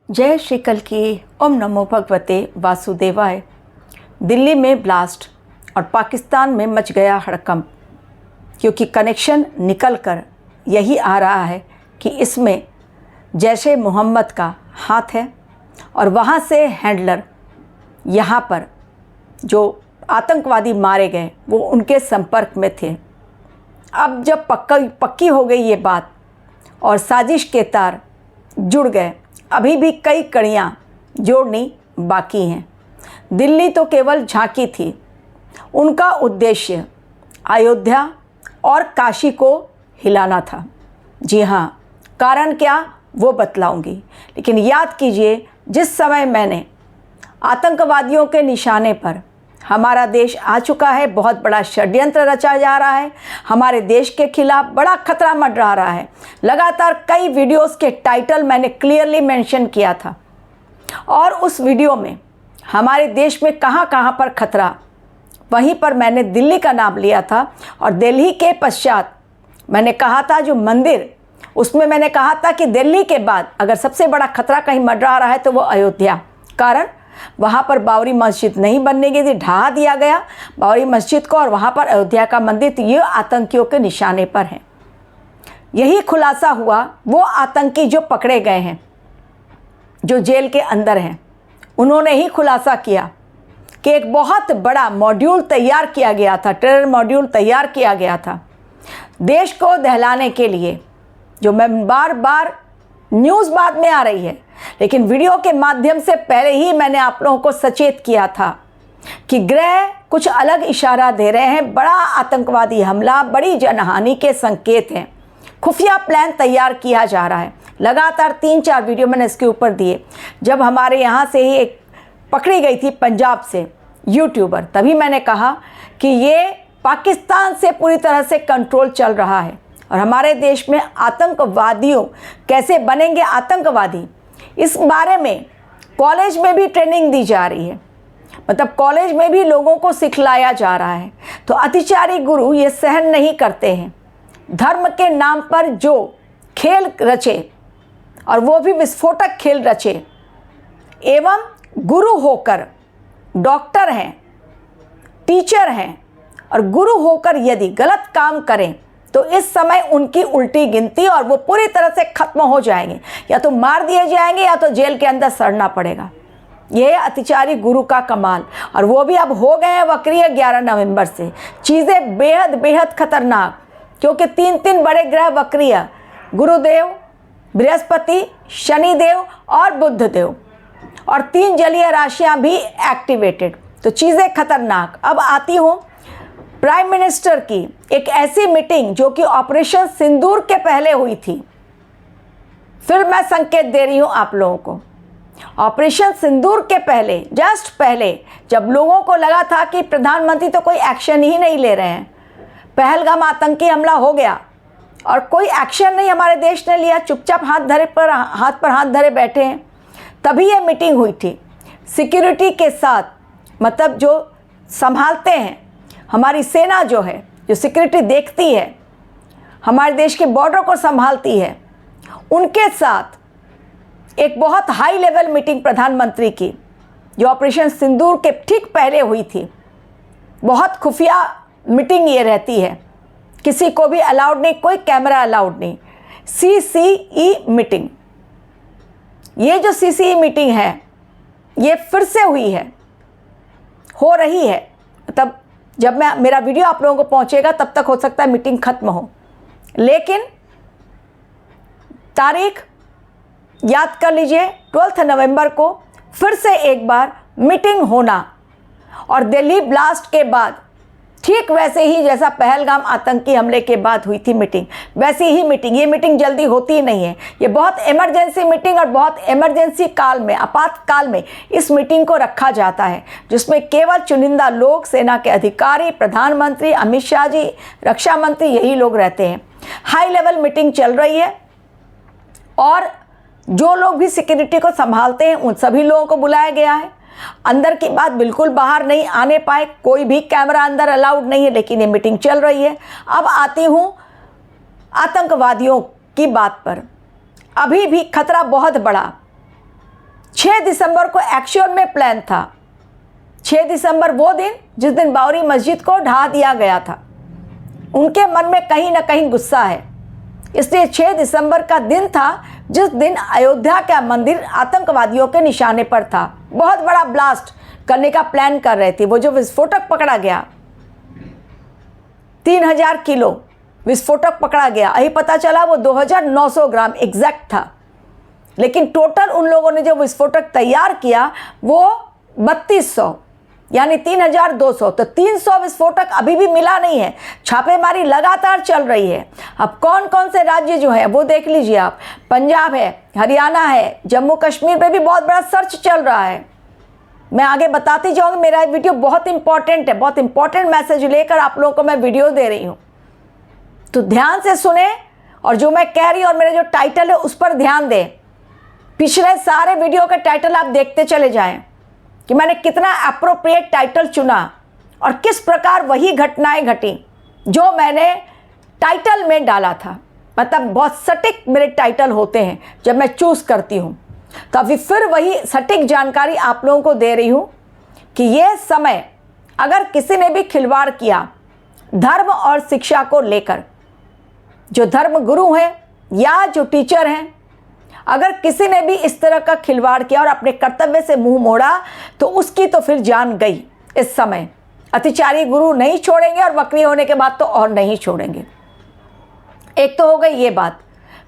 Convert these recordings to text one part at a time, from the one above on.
जय श्री कल की। ओम नमो भगवते वासुदेवाय। दिल्ली में ब्लास्ट और पाकिस्तान में मच गया हड़कंप, क्योंकि कनेक्शन निकल कर यही आ रहा है कि इसमें जैश ए मोहम्मद का हाथ है और वहाँ से हैंडलर यहाँ पर जो आतंकवादी मारे गए वो उनके संपर्क में थे। अब जब पक्की हो गई ये बात और साजिश के तार जुड़ गए, अभी भी कई कड़ियाँ जोड़नी बाकी हैं। दिल्ली तो केवल झांकी थी, उनका उद्देश्य अयोध्या और काशी को हिलाना था। जी हाँ, कारण क्या वो बतलाऊंगी, लेकिन याद कीजिए जिस समय मैंने आतंकवादियों के निशाने पर हमारा देश आ चुका है, बहुत बड़ा षड्यंत्र रचा जा रहा है, हमारे देश के खिलाफ बड़ा खतरा मंडरा रहा है। लगातार कई वीडियोस के टाइटल मैंने क्लियरली मेंशन किया था और उस वीडियो में हमारे देश में कहां कहां पर खतरा, वहीं पर मैंने दिल्ली का नाम लिया था। और दिल्ली के पश्चात मैंने कहा था जो मंदिर, उसमें मैंने कहा था कि दिल्ली के बाद अगर सबसे बड़ा खतरा कहीं मंडरा रहा है तो वो अयोध्या। कारण वहाँ पर बाबरी मस्जिद नहीं बनने की थी, ढहा दिया गया बाबरी मस्जिद को, और वहाँ पर अयोध्या का मंदिर, तो ये आतंकियों के निशाने पर है। यही खुलासा हुआ। वो आतंकी जो पकड़े गए हैं, जो जेल के अंदर हैं, उन्होंने ही खुलासा किया कि एक बहुत बड़ा मॉड्यूल तैयार किया गया था, टेरर मॉड्यूल तैयार किया गया था देश को दहलाने के लिए। जो मैं बार बार न्यूज़ बाद में आ रही है, लेकिन वीडियो के माध्यम से पहले ही मैंने आप लोगों को सचेत किया था कि ग्रह कुछ अलग इशारा दे रहे हैं। बड़ा आतंकवादी हमला, बड़ी जनहानि के संकेत हैं। खुफिया प्लान तैयार किया जा रहा है। लगातार 3-4 वीडियो मैंने इसके ऊपर दिए। जब हमारे यहाँ से ही एक पकड़ी गई थी पंजाब से यूट्यूबर, तभी मैंने कहा कि ये पाकिस्तान से पूरी तरह से कंट्रोल चल रहा है और हमारे देश में आतंकवादियों कैसे बनेंगे आतंकवादी, इस बारे में कॉलेज में भी ट्रेनिंग दी जा रही है। मतलब कॉलेज में भी लोगों को सिखलाया जा रहा है। तो अतिचारी गुरु ये सहन नहीं करते हैं। धर्म के नाम पर जो खेल रचे, और वो भी विस्फोटक खेल रचे, एवं गुरु होकर डॉक्टर हैं, टीचर हैं, और गुरु होकर यदि गलत काम करें तो इस समय उनकी उल्टी गिनती और वो पूरी तरह से खत्म हो जाएंगे। या तो मार दिए जाएंगे या तो जेल के अंदर सड़ना पड़ेगा। यह अतिचारी गुरु का कमाल। और वो भी अब हो गए हैं वक्रीय 11 नवंबर से। चीज़ें बेहद बेहद खतरनाक, क्योंकि 3 बड़े ग्रह वक्रीय, गुरुदेव, बृहस्पति, शनिदेव और बुधदेव, और 3 जलीय राशियाँ भी एक्टिवेटेड। तो चीज़ें खतरनाक। अब आती हूँ प्राइम मिनिस्टर की एक ऐसी मीटिंग जो कि ऑपरेशन सिंदूर के पहले हुई थी। फिर मैं संकेत दे रही हूं आप लोगों को, ऑपरेशन सिंदूर के पहले, जस्ट पहले, जब लोगों को लगा था कि प्रधानमंत्री तो कोई एक्शन ही नहीं ले रहे हैं, पहलगाम आतंकी हमला हो गया और कोई एक्शन नहीं हमारे देश ने लिया, चुपचाप हाथ पर हाथ धरे बैठे हैं, तभी ये मीटिंग हुई थी सिक्योरिटी के साथ। मतलब जो संभालते हैं, हमारी सेना जो है, जो सिक्योरिटी देखती है, हमारे देश के बॉर्डर को संभालती है, उनके साथ एक बहुत हाई लेवल मीटिंग प्रधानमंत्री की, जो ऑपरेशन सिंदूर के ठीक पहले हुई थी। बहुत खुफिया मीटिंग ये रहती है, किसी को भी अलाउड नहीं, कोई कैमरा अलाउड नहीं। CCE मीटिंग, ये जो CCE मीटिंग है ये फिर से हुई है, हो रही है। तब जब मेरा वीडियो आप लोगों को पहुंचेगा तब तक हो सकता है मीटिंग खत्म हो, लेकिन तारीख याद कर लीजिए, 12 नवंबर को फिर से एक बार मीटिंग होना। और दिल्ली ब्लास्ट के बाद ठीक वैसे ही जैसा पहलगाम आतंकी हमले के बाद हुई थी मीटिंग, वैसी ही मीटिंग। ये मीटिंग जल्दी होती ही नहीं है, ये बहुत इमरजेंसी मीटिंग और बहुत इमरजेंसी काल में, आपातकाल में इस मीटिंग को रखा जाता है, जिसमें केवल चुनिंदा लोग, सेना के अधिकारी, प्रधानमंत्री, अमित शाह जी, रक्षा मंत्री, यही लोग रहते हैं। हाई लेवल मीटिंग चल रही है और जो लोग भी सिक्योरिटी को संभालते हैं उन सभी लोगों को बुलाया गया है। अंदर की बात बिल्कुल बाहर नहीं आने पाए, कोई भी कैमरा अंदर अलाउड नहीं है, लेकिन ये मीटिंग चल रही है। अब आती हूँ आतंकवादियों की बात पर। अभी भी खतरा बहुत बड़ा 6 दिसंबर को एक्चुअल में प्लान था। 6 दिसंबर वो दिन जिस दिन बाबरी मस्जिद को ढा दिया गया था। उनके मन में कहीं ना कहीं गुस्सा है, इसलिए 6 दिसंबर का दिन था जिस दिन अयोध्या का मंदिर आतंकवादियों के निशाने पर था। बहुत बड़ा ब्लास्ट करने का प्लान कर रहे थे। वो जो विस्फोटक पकड़ा गया, 3000 किलो विस्फोटक पकड़ा गया, अभी पता चला वो 2900 ग्राम एग्जैक्ट था, लेकिन टोटल उन लोगों ने जो विस्फोटक तैयार किया वो 3200 यानी 3200। तो 300 विस्फोटक अभी भी मिला नहीं है। छापेमारी लगातार चल रही है। अब कौन कौन से राज्य जो है वो देख लीजिए आप। पंजाब है, हरियाणा है, जम्मू कश्मीर पे भी बहुत बड़ा सर्च चल रहा है। मैं आगे बताती जाऊँगी। मेरा वीडियो बहुत इंपॉर्टेंट है, बहुत इंपॉर्टेंट मैसेज लेकर आप लोगों को मैं वीडियो दे रही हूँ, तो ध्यान से सुने और जो मैं कह रही हूँ और मेरा जो टाइटल है उस पर ध्यान दें। पिछले सारे वीडियो के टाइटल आप देखते चले जाएं कि मैंने कितना अप्रोप्रिएट टाइटल चुना और किस प्रकार वही घटनाएं घटी जो मैंने टाइटल में डाला था। मतलब बहुत सटीक मेरे टाइटल होते हैं जब मैं चूज़ करती हूँ। तो अभी फिर वही सटीक जानकारी आप लोगों को दे रही हूँ कि ये समय अगर किसी ने भी खिलवाड़ किया धर्म और शिक्षा को लेकर, जो धर्म गुरु हैं या जो टीचर हैं, अगर किसी ने भी इस तरह का खिलवाड़ किया और अपने कर्तव्य से मुंह मोड़ा तो उसकी तो फिर जान गई। इस समय अतिचारी गुरु नहीं छोड़ेंगे और वक्री होने के बाद तो और नहीं छोड़ेंगे। एक तो हो गई ये बात।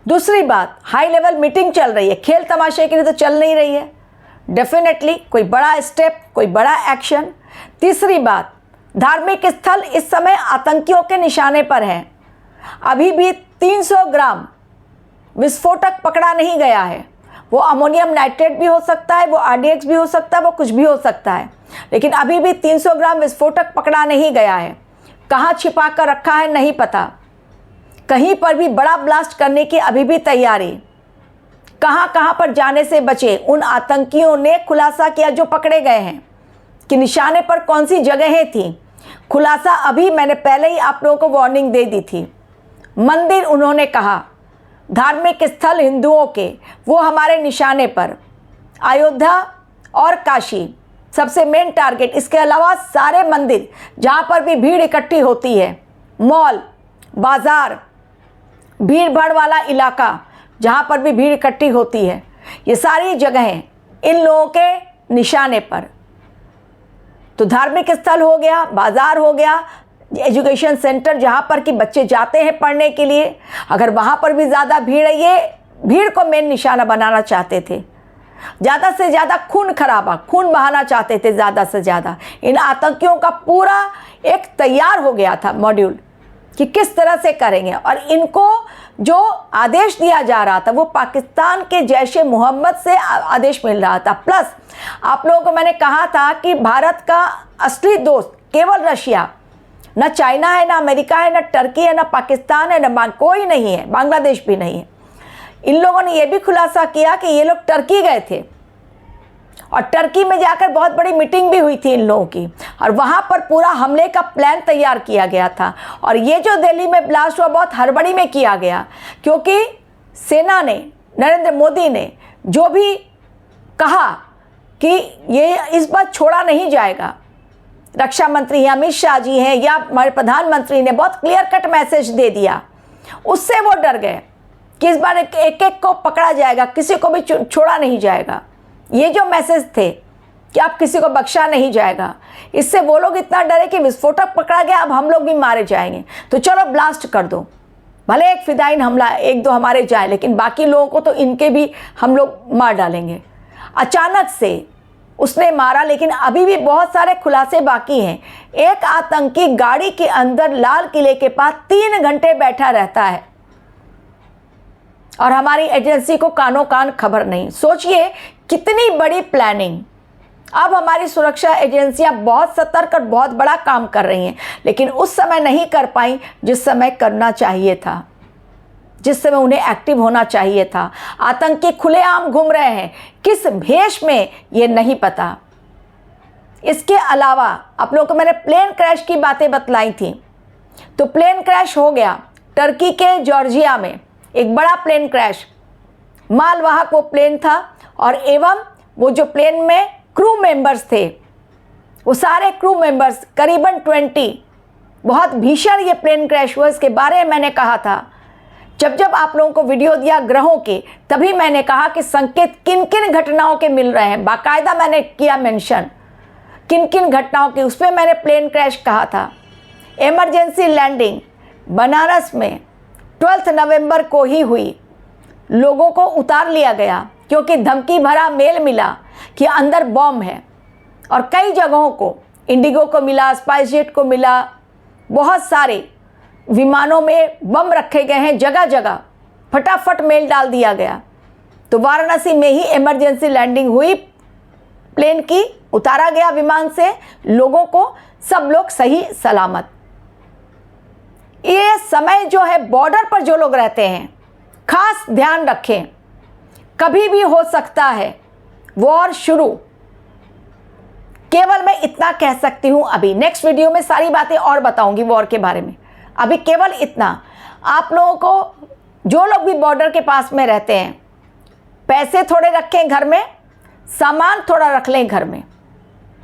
दूसरी बात, हाई लेवल मीटिंग चल रही है, खेल तमाशे के लिए तो चल नहीं रही है। डेफिनेटली कोई बड़ा स्टेप, कोई बड़ा एक्शन। तीसरी बात, धार्मिक स्थल इस समय आतंकियों के निशाने पर हैं। अभी भी 300 ग्राम विस्फोटक पकड़ा नहीं गया है। वो अमोनियम नाइट्रेट भी हो सकता है, वो RDX भी हो सकता है, वो कुछ भी हो सकता है, लेकिन अभी भी 300 ग्राम विस्फोटक पकड़ा नहीं गया है। कहाँ छिपा कर रखा है नहीं पता। कहीं पर भी बड़ा ब्लास्ट करने की अभी भी तैयारी। कहाँ कहाँ पर जाने से बचे उन आतंकियों ने खुलासा किया जो पकड़े गए हैं कि निशाने पर कौन सी जगहें थी। खुलासा अभी मैंने पहले ही आप लोगों को वार्निंग दे दी थी। मंदिर उन्होंने कहा, धार्मिक स्थल हिंदुओं के वो हमारे निशाने पर। अयोध्या और काशी सबसे मेन टारगेट। इसके अलावा सारे मंदिर जहाँ पर भी भीड़ इकट्ठी होती है, मॉल, बाज़ार, भीड़ भाड़ वाला इलाका जहाँ पर भी भीड़ इकट्ठी होती है, ये सारी जगहें इन लोगों के निशाने पर। तो धार्मिक स्थल हो गया, बाज़ार हो गया, एजुकेशन सेंटर जहाँ पर कि बच्चे जाते हैं पढ़ने के लिए, अगर वहाँ पर भी ज़्यादा भीड़ है, ये भीड़ को मेन निशाना बनाना चाहते थे। ज़्यादा से ज़्यादा खून खराबा, खून बहाना चाहते थे ज़्यादा से ज़्यादा। इन आतंकियों का पूरा एक तैयार हो गया था मॉड्यूल कि किस तरह से करेंगे, और इनको जो आदेश दिया जा रहा था वो पाकिस्तान के जैशे मोहम्मद से आदेश मिल रहा था। प्लस आप लोगों को मैंने कहा था कि भारत का असली दोस्त केवल रशिया, न चाइना है, न अमेरिका है, न टर्की है, न पाकिस्तान है, न कोई नहीं है, बांग्लादेश भी नहीं है। इन लोगों ने यह भी खुलासा किया कि ये लोग टर्की गए थे और टर्की में जाकर बहुत बड़ी मीटिंग भी हुई थी इन लोगों की, और वहाँ पर पूरा हमले का प्लान तैयार किया गया था। और ये जो दिल्ली में ब्लास्ट हुआ बहुत हड़बड़ी में किया गया, क्योंकि सेना ने, नरेंद्र मोदी ने जो भी कहा कि ये इस बार छोड़ा नहीं जाएगा। रक्षा मंत्री अमित शाह जी हैं या हमारे प्रधानमंत्री ने बहुत क्लियर कट मैसेज दे दिया, उससे वो डर गए कि इस बार एक एक को पकड़ा जाएगा, किसी को भी छोड़ा नहीं जाएगा। ये जो मैसेज थे कि आप किसी को बख्शा नहीं जाएगा, इससे वो लोग इतना डरे कि विस्फोटक पकड़ा गया, अब हम लोग भी मारे जाएंगे, तो चलो ब्लास्ट कर दो। भले एक फिदाइन हमला, एक दो हमारे जाए, लेकिन बाकी लोगों को तो इनके भी हम लोग मार डालेंगे। अचानक से उसने मारा, लेकिन अभी भी बहुत सारे खुलासे बाकी हैं। एक आतंकी गाड़ी के अंदर लाल किले के पास 3 घंटे बैठा रहता है और हमारी एजेंसी को कानों कान खबर नहीं। सोचिए कितनी बड़ी प्लानिंग। अब हमारी सुरक्षा एजेंसियां बहुत सतर्क और बहुत बड़ा काम कर रही हैं, लेकिन उस समय नहीं कर पाई जिस समय करना चाहिए था, जिस समय उन्हें एक्टिव होना चाहिए था। आतंकी खुलेआम घूम रहे हैं, किस भेष में ये नहीं पता। इसके अलावा आप लोगों को मैंने प्लेन क्रैश की बातें बतलाई थी, तो प्लेन क्रैश हो गया टर्की के जॉर्जिया में। एक बड़ा प्लेन क्रैश, मालवाहक वो प्लेन था, और एवं वो जो प्लेन में क्रू मेंबर्स थे, वो सारे क्रू मेंबर्स करीबन 20, बहुत भीषण ये प्लेन क्रैश हुआ। इसके बारे में मैंने कहा था, जब आप लोगों को वीडियो दिया ग्रहों के, तभी मैंने कहा कि संकेत किन किन घटनाओं के मिल रहे हैं। बाकायदा मैंने किया मेंशन किन किन घटनाओं की, उसमें मैंने प्लेन क्रैश कहा था। इमरजेंसी लैंडिंग बनारस में 12 नवंबर को ही हुई। लोगों को उतार लिया गया क्योंकि धमकी भरा मेल मिला कि अंदर बॉम्ब है, और कई जगहों को इंडिगो को मिला, स्पाइस जेट को मिला, बहुत सारे विमानों में बम रखे गए हैं जगह जगह। फटाफट मेल डाल दिया गया। तो वाराणसी में ही इमरजेंसी लैंडिंग हुई प्लेन की, उतारा गया विमान से लोगों को, सब लोग सही सलामत। ये समय जो है बॉर्डर पर जो लोग रहते हैं, खास ध्यान रखें, कभी भी हो सकता है वॉर शुरू। केवल मैं इतना कह सकती हूं, अभी नेक्स्ट वीडियो में सारी बातें और बताऊंगी वॉर के बारे में। अभी केवल इतना, आप लोगों को, जो लोग भी बॉर्डर के पास में रहते हैं, पैसे थोड़े रखें घर में, सामान थोड़ा रख लें घर में,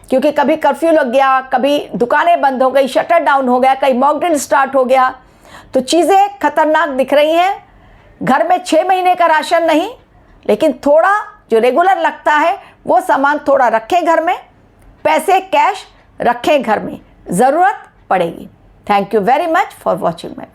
क्योंकि कभी कर्फ्यू लग गया, कभी दुकानें बंद हो गई, शटर डाउन हो गया, कहीं मॉक ड्रिल स्टार्ट हो गया, तो चीज़ें खतरनाक दिख रही हैं। घर में 6 महीने का राशन नहीं, लेकिन थोड़ा जो रेगुलर लगता है वो सामान थोड़ा रखें घर में, पैसे कैश रखें घर में, ज़रूरत पड़ेगी। Thank you very much for watching my